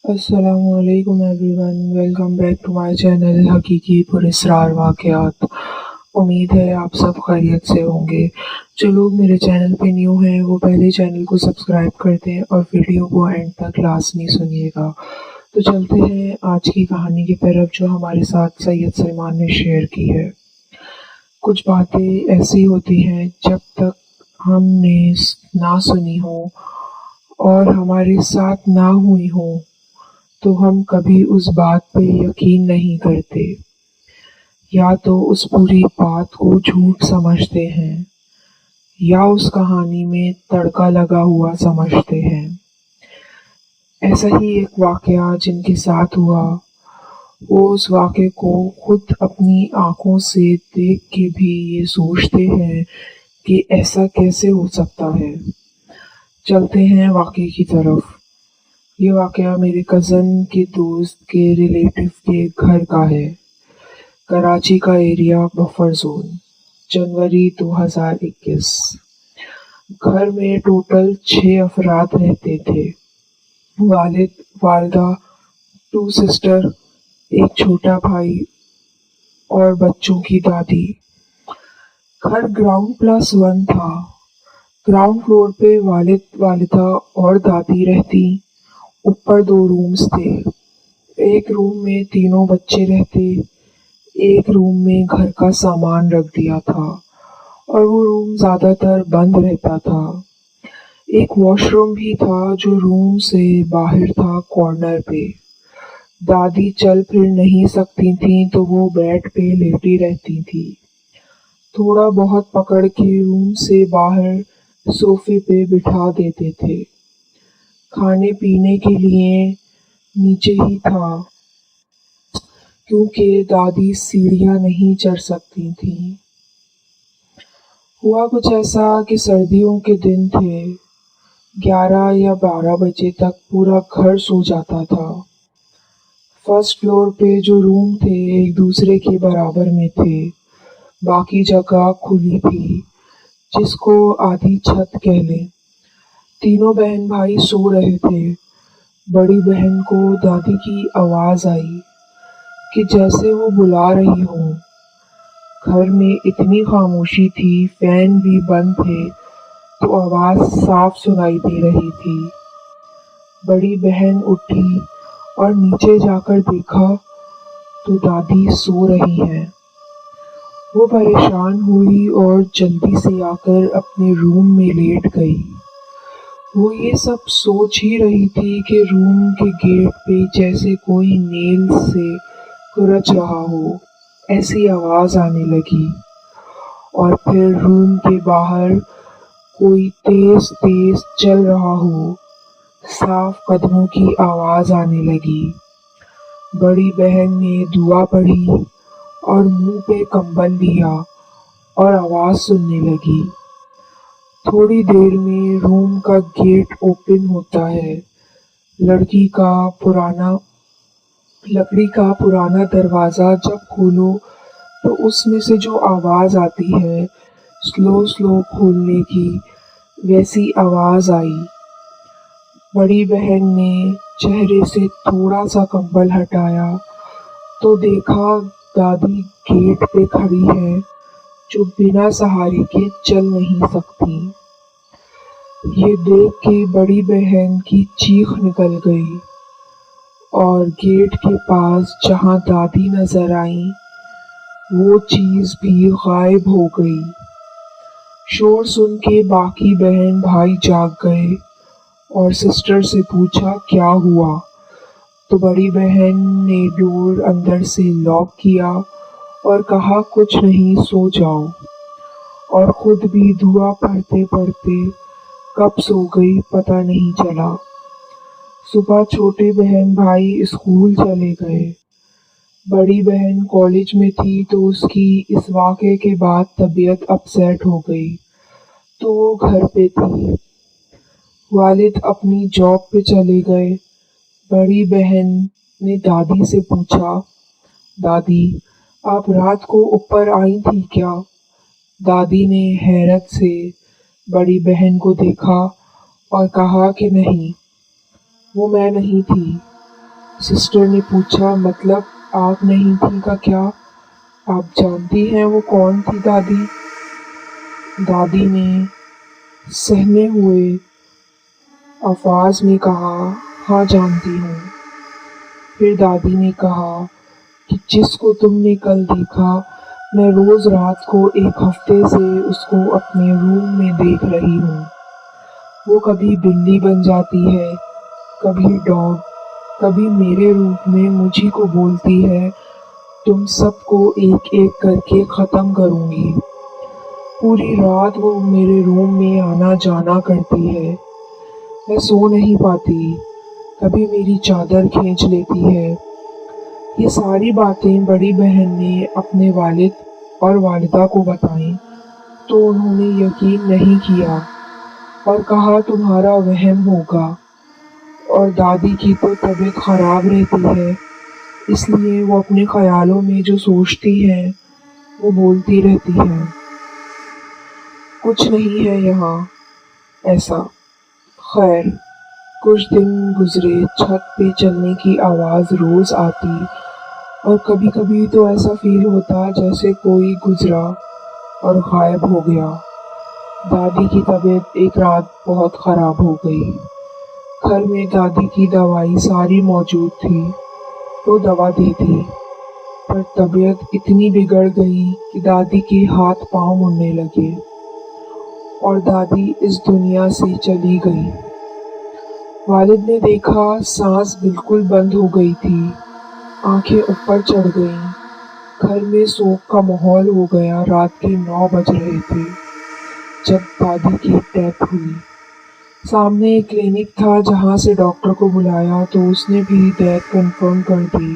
अस्सलाम वालेकुम everyone, welcome back to my channel हकीकी पुरस्रार वाक़यात। उम्मीद है आप सब खैरियत से होंगे। जो लोग मेरे चैनल पे न्यू हैं वो पहले चैनल को सब्सक्राइब कर दें और वीडियो को एंड तक लाज़मी सुनिएगा। तो चलते हैं आज की कहानी की तरफ जो हमारे साथ सैयद सलमान ने शेयर की है। कुछ बातें ऐसी होती हैं जब तक हमने ना सुनी हो और हमारे साथ ना हुई हो तो हम कभी उस बात पे यकीन नहीं करते, या तो उस पूरी बात को झूठ समझते हैं या उस कहानी में तड़का लगा हुआ समझते हैं। ऐसा ही एक वाकया जिनके साथ हुआ, वो उस वाक़े को खुद अपनी आंखों से देख के भी ये सोचते हैं कि ऐसा कैसे हो सकता है। चलते हैं वाक़े की तरफ। ये वाक़या मेरे कज़न के दोस्त के रिलेटिव के घर का है। कराची का एरिया बफर जोन, जनवरी 2021। घर में टोटल 6 अफराद रहते थे। वालिद, वालदा, 2 सिस्टर, एक छोटा भाई और बच्चों की दादी। घर ग्राउंड +1 था। ग्राउंड फ्लोर पे वालिद, वालिदा और दादी रहती। ऊपर 2 रूम्स थे। एक रूम में तीनों बच्चे रहते, एक रूम में घर का सामान रख दिया था और वो रूम ज़्यादातर बंद रहता था। एक वॉशरूम भी था जो रूम से बाहर था, कॉर्नर पे। दादी चल फिर नहीं सकती थी तो वो बेड पे लेटी रहती थी। थोड़ा बहुत पकड़ के रूम से बाहर सोफे पे बिठा देते थे। खाने पीने के लिए नीचे ही था क्योंकि दादी सीढ़ियाँ नहीं चढ़ सकती थी। हुआ कुछ ऐसा कि सर्दियों के दिन थे। 11 या 12 बजे तक पूरा घर सो जाता था। फर्स्ट फ्लोर पे जो रूम थे एक दूसरे के बराबर में थे, बाकी जगह खुली थी, जिसको आधी छत कह लें। तीनों बहन भाई सो रहे थे। बड़ी बहन को दादी की आवाज आई कि जैसे वो बुला रही हो। घर में इतनी खामोशी थी, फैन भी बंद थे, तो आवाज साफ सुनाई दे रही थी। बड़ी बहन उठी और नीचे जाकर देखा तो दादी सो रही हैं। वो परेशान हुई और जल्दी से आकर अपने रूम में लेट गई। वो ये सब सोच ही रही थी कि रूम के गेट पे जैसे कोई नेल से कुरच रहा हो, ऐसी आवाज आने लगी। और फिर रूम के बाहर कोई तेज तेज चल रहा हो, साफ कदमों की आवाज आने लगी। बड़ी बहन ने दुआ पढ़ी और मुंह पे कंबल लिया और आवाज सुनने लगी। थोड़ी देर में रूम का गेट ओपन होता है। लकड़ी का पुराना दरवाजा जब खोलो तो उसमें से जो आवाज आती है स्लो स्लो खोलने की, वैसी आवाज आई। बड़ी बहन ने चेहरे से थोड़ा सा कंबल हटाया तो देखा दादी गेट पे खड़ी है, जो बिना सहारे के चल नहीं सकती। ये देख के बड़ी बहन की चीख निकल गई और गेट के पास जहाँ दादी नजर आई वो चीज भी गायब हो गई। शोर सुन के बाकी बहन भाई जाग गए और सिस्टर से पूछा क्या हुआ, तो बड़ी बहन ने डोर अंदर से लॉक किया और कहा कुछ नहीं, सो जाओ। और खुद भी दुआ पढ़ते पढ़ते कब सो गई पता नहीं चला। सुबह छोटे बहन भाई स्कूल चले गए। बड़ी बहन कॉलेज में थी तो उसकी इस वाक़े के बाद तबीयत अपसेट हो गई, तो वो घर पे थी। वालिद अपनी जॉब पे चले गए। बड़ी बहन ने दादी से पूछा, दादी आप रात को ऊपर आई थी क्या? दादी ने हैरत से बड़ी बहन को देखा और कहा कि नहीं, वो मैं नहीं थी। सिस्टर ने पूछा, मतलब आप नहीं थी का क्या? आप जानती हैं वो कौन थी दादी? दादी ने सहमे हुए आवाज में कहा, हाँ जानती हूँ। फिर दादी ने कहा कि जिसको तुमने कल देखा, मैं रोज रात को एक हफ्ते से उसको अपने रूम में देख रही हूँ। वो कभी बिल्ली बन जाती है, कभी डॉग, कभी मेरे रूप में मुझी को बोलती है, तुम सबको एक एक करके खत्म करूंगी। पूरी रात वो मेरे रूम में आना जाना करती है। मैं सो नहीं पाती, कभी मेरी चादर खींच लेती है। ये सारी बातें बड़ी बहन ने अपने वालिद और वालिदा को बताई तो उन्होंने यकीन नहीं किया और कहा तुम्हारा वहम होगा, और दादी की तो तबीयत खराब रहती है, इसलिए वो अपने ख्यालों में जो सोचती है वो बोलती रहती है। कुछ नहीं है यहाँ ऐसा। खैर, कुछ दिन गुजरे, छत पे चलने की आवाज़ रोज़ आती और कभी कभी तो ऐसा फील होता जैसे कोई गुजरा और गायब हो गया। दादी की तबीयत एक रात बहुत ख़राब हो गई। घर में दादी की दवाई सारी मौजूद थी तो दवा दी थी, पर तबीयत इतनी बिगड़ गई कि दादी के हाथ पांव मुड़ने लगे और दादी इस दुनिया से चली गई। वालिद ने देखा सांस बिल्कुल बंद हो गई थी, आंखें ऊपर चढ़ गईं। घर में शोक का माहौल हो गया। रात के 9 बज रहे थे जब दादी की डेथ हुई। सामने एक क्लिनिक था जहां से डॉक्टर को बुलाया तो उसने भी डेथ कंफर्म कर दी।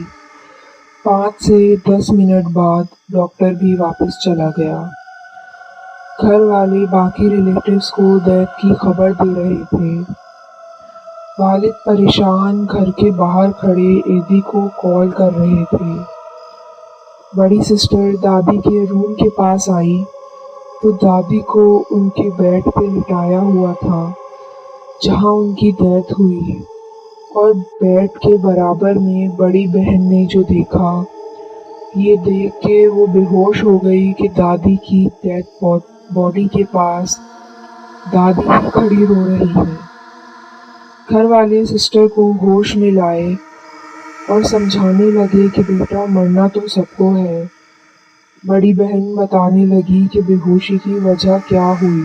5 से 10 मिनट बाद डॉक्टर भी वापस चला गया। घर वाले बाकी रिलेटिव्स को डेथ की खबर दे रहे थे। वालिद परेशान घर के बाहर खड़े एदी को कॉल कर रहे थे। बड़ी सिस्टर दादी के रूम के पास आई तो दादी को उनके बेड पे लिटाया हुआ था जहां उनकी डेथ हुई, और बेड के बराबर में बड़ी बहन ने जो देखा, ये देख के वो बेहोश हो गई कि दादी की डेथ बॉडी के पास दादी ही खड़ी रो रही है। घर वाले सिस्टर को होश में लाए और समझाने लगे कि बेटा मरना तो सबको है। बड़ी बहन बताने लगी कि बेहोशी की वजह क्या हुई,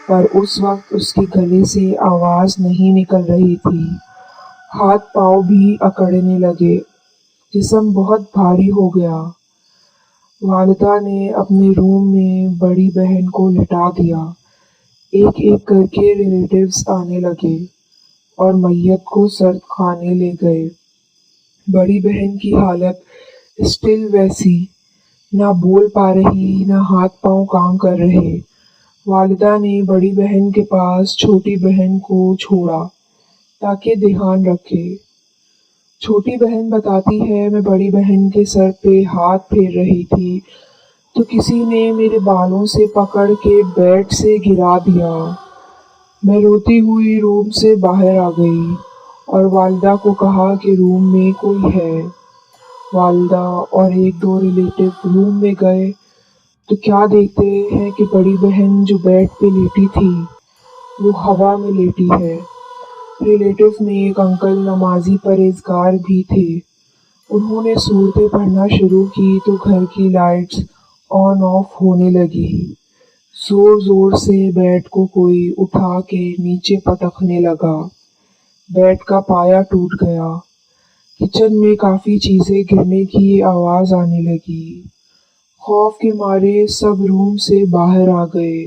पर उस वक्त उसके गले से आवाज़ नहीं निकल रही थी। हाथ पाँव भी अकड़ने लगे, जिस्म बहुत भारी हो गया। वालिदा ने अपने रूम में बड़ी बहन को लिटा दिया। एक एक करके रिलेटिव्स आने लगे और मैयत को सर्द खाने ले गए। बड़ी बहन की हालत स्टिल वैसी, ना बोल पा रही, ना हाथ पांव काम कर रहे। वालिदा ने बड़ी बहन के पास छोटी बहन को छोड़ा ताकि ध्यान रखे। छोटी बहन बताती है, मैं बड़ी बहन के सर पे हाथ फेर रही थी तो किसी ने मेरे बालों से पकड़ के बेड से गिरा दिया। मैं रोती हुई रूम से बाहर आ गई और वालिदा को कहा कि रूम में कोई है। वालिदा और 1-2 रिलेटिव रूम में गए तो क्या देखते हैं कि बड़ी बहन जो बेड पे लेटी थी वो हवा में लेटी है। रिलेटिव में एक अंकल नमाजी परहेजगार भी थे। उन्होंने सूरतें पढ़ना शुरू की तो घर की लाइट्स ऑन ऑफ होने लगी। जोर जोर से बेड को कोई उठा के नीचे पटकने लगा। बेड का पाया टूट गया। किचन में काफी चीजें गिरने की आवाज आने लगी। खौफ के मारे सब रूम से बाहर आ गए।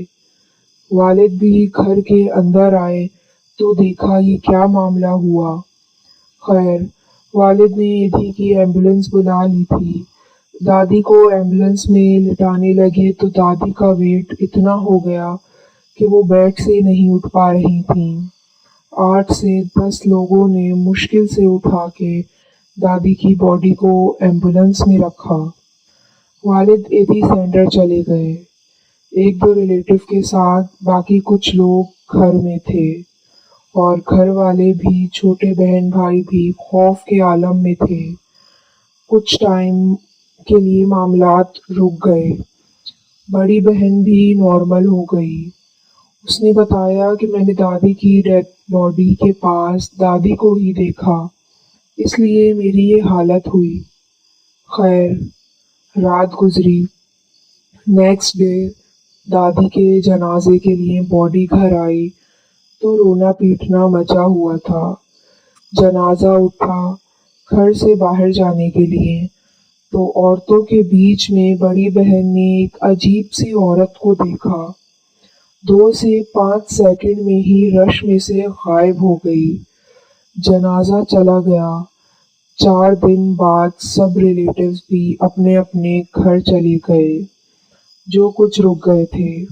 वालिद भी घर के अंदर आए तो देखा ये क्या मामला हुआ। खैर, वालिद ने ईदी की एम्बुलेंस बुला ली थी। दादी को एम्बुलेंस में लिटाने लगे तो दादी का वेट इतना हो गया कि वो बेड से नहीं उठ पा रही थीं। 8 से 10 लोगों ने मुश्किल से उठा के दादी की बॉडी को एम्बुलेंस में रखा। वालिद एदी सेंटर चले गए। 1-2 रिलेटिव के साथ बाकी कुछ लोग घर में थे और घर वाले भी, छोटे बहन भाई भी खौफ के आलम में थे। कुछ टाइम के लिए मामलात रुक गए। बड़ी बहन भी नॉर्मल हो गई। उसने बताया कि मैंने दादी की डेड बॉडी के पास दादी को ही देखा, इसलिए मेरी ये हालत हुई। खैर, रात गुजरी। नेक्स्ट डे दादी के जनाजे के लिए बॉडी घर आई तो रोना पीटना मचा हुआ था। जनाजा उठा घर से बाहर जाने के लिए तो औरतों के बीच में बड़ी बहन ने एक अजीब सी औरत को देखा। 2 से 5 सेकंड में ही रश में से गायब हो गई। जनाजा चला गया। 4 दिन बाद सब रिलेटिव्स भी अपने अपने घर चले गए, जो कुछ रुक गए थे।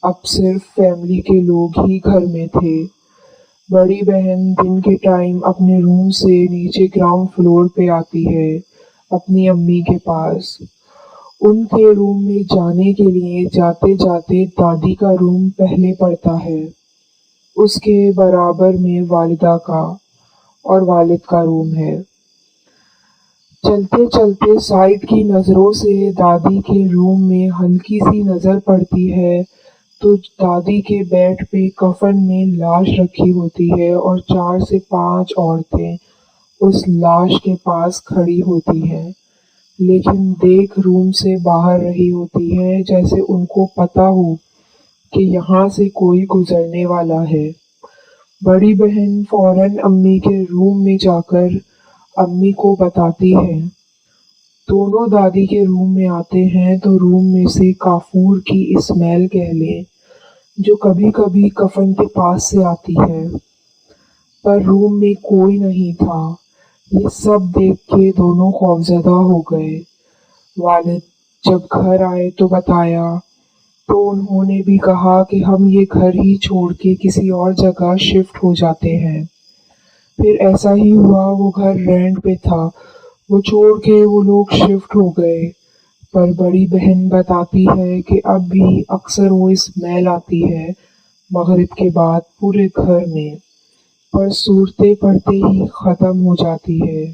अब सिर्फ फैमिली के लोग ही घर में थे। बड़ी बहन दिन के टाइम अपने रूम से नीचे ग्राउंड फ्लोर पे आती है, अपनी अम्मी के पास। उनके रूम में जाने के लिए जाते जाते दादी का रूम पहले पड़ता है। उसके बराबर में वालिदा का और वालिद का रूम है। चलते चलते साइड की नज़रों से दादी के रूम में हल्की सी नज़र पड़ती है तो दादी के बेड पे कफन में लाश रखी होती है और 4 से 5 औरतें उस लाश के पास खड़ी होती हैं, लेकिन देख रूम से बाहर रही होती हैं, जैसे उनको पता हो कि यहाँ से कोई गुजरने वाला है। बड़ी बहन फौरन अम्मी के रूम में जाकर अम्मी को बताती है। दोनों दादी के रूम में आते हैं तो रूम में से काफूर की स्मेल कह लें, जो कभी कभी कफन के पास से आती है, पर रूम में कोई नहीं था। ये सब देख के दोनों खौफजदा हो गए। वालिद जब घर आए तो बताया तो उन्होंने भी कहा कि हम ये घर ही छोड़ के किसी और जगह शिफ्ट हो जाते हैं। फिर ऐसा ही हुआ, वो घर रेंट पे था, वो छोड़ के वो लोग शिफ्ट हो गए। पर बड़ी बहन बताती है कि अब भी अक्सर वो स्मेल आती है मगरिब के बाद पूरे घर में, पर सूरतें पड़ते ही ख़त्म हो जाती है,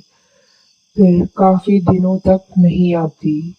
फिर काफ़ी दिनों तक नहीं आती।